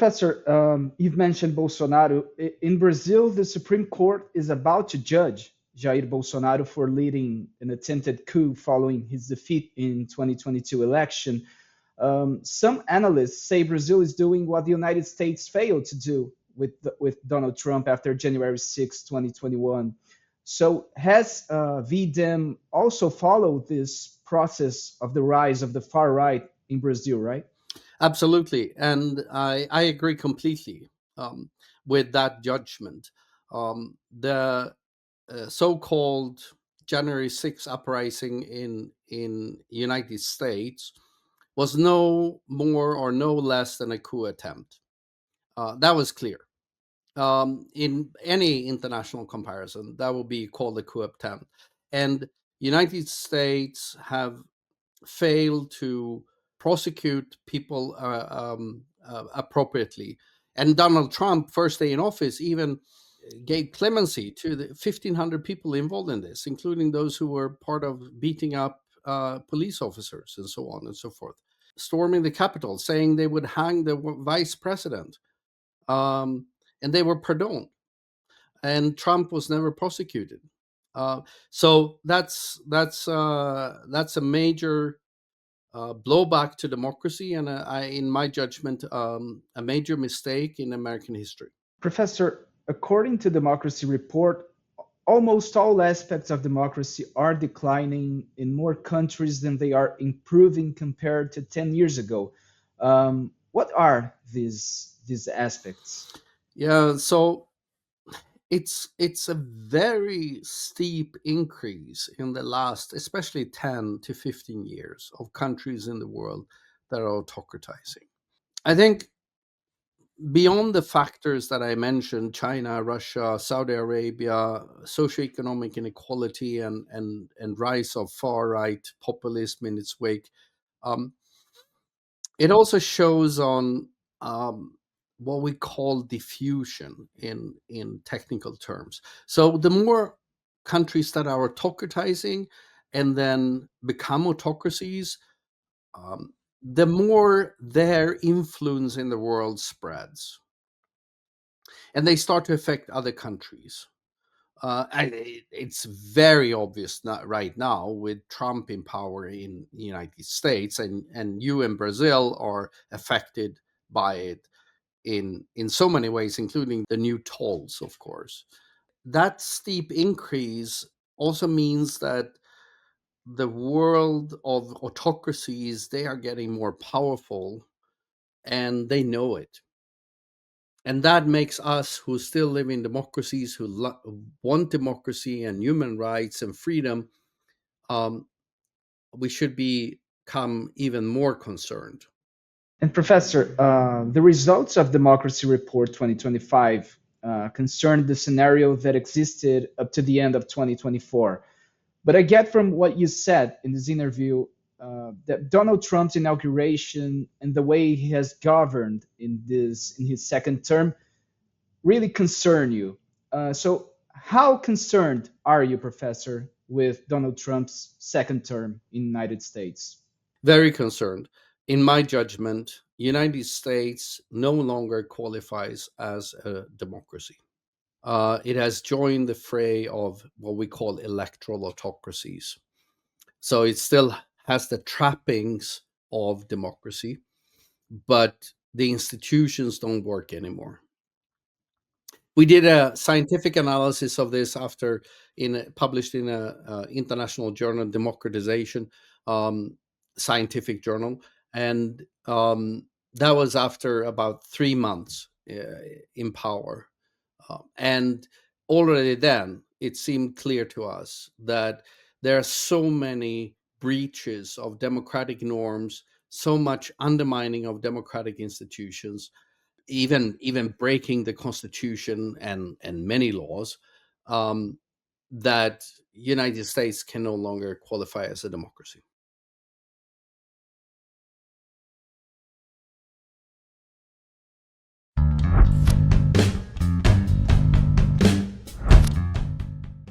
Professor, you've mentioned Bolsonaro. In Brazil, the Supreme Court is about to judge Jair Bolsonaro for leading an attempted coup following his defeat in 2022 election. Some analysts say Brazil is doing what the United States failed to do with Donald Trump after January 6, 2021. So has V-Dem also followed this process of the rise of the far right in Brazil, right? Absolutely. And I agree completely with that judgment. The so-called January 6th uprising in United States was no more or no less than a coup attempt. That was clear. In any international comparison, that will be called a coup attempt. And United States have failed to prosecute people appropriately. And Donald Trump, first day in office, even gave clemency to the 1,500 people involved in this, including those who were part of beating up police officers and so on and so forth, storming the Capitol, saying they would hang the vice president. And they were pardoned. And Trump was never prosecuted. So that's a major blowback to democracy, and in my judgment, a major mistake in American history. Professor, according to Democracy Report, almost all aspects of democracy are declining in more countries than they are improving compared to 10 years ago. What are these aspects? Yeah, so it's a very steep increase in the last, especially 10 to 15 years, of countries in the world that are autocratizing. I think beyond the factors that I mentioned, China, Russia, Saudi Arabia, socioeconomic inequality and rise of far-right populism in its wake, it also shows on what we call diffusion in technical terms. So the more countries that are autocratizing and then become autocracies, the more their influence in the world spreads. And they start to affect other countries. It's very obvious right now with Trump in power in the United States, and you in Brazil are affected by it in so many ways, including the new tolls, of course. That steep increase also means that the world of autocracies, they are getting more powerful, and they know it. And that makes us who still live in democracies, who want democracy and human rights and freedom, we should become even more concerned. And Professor, the results of Democracy Report 2025 concerned the scenario that existed up to the end of 2024. But I get from what you said in this interview that Donald Trump's inauguration and the way he has governed in his second term really concern you. So how concerned are you, Professor, with Donald Trump's second term in the United States? Very concerned. In my judgment, United States no longer qualifies as a democracy. It has joined the fray of what we call electoral autocracies. So it still has the trappings of democracy, but the institutions don't work anymore. We did a scientific analysis of this published in a international journal, Democratization, scientific journal, and that was after about 3 months in power. And already then, it seemed clear to us that there are so many breaches of democratic norms, so much undermining of democratic institutions, even breaking the Constitution and many laws, that United States can no longer qualify as a democracy.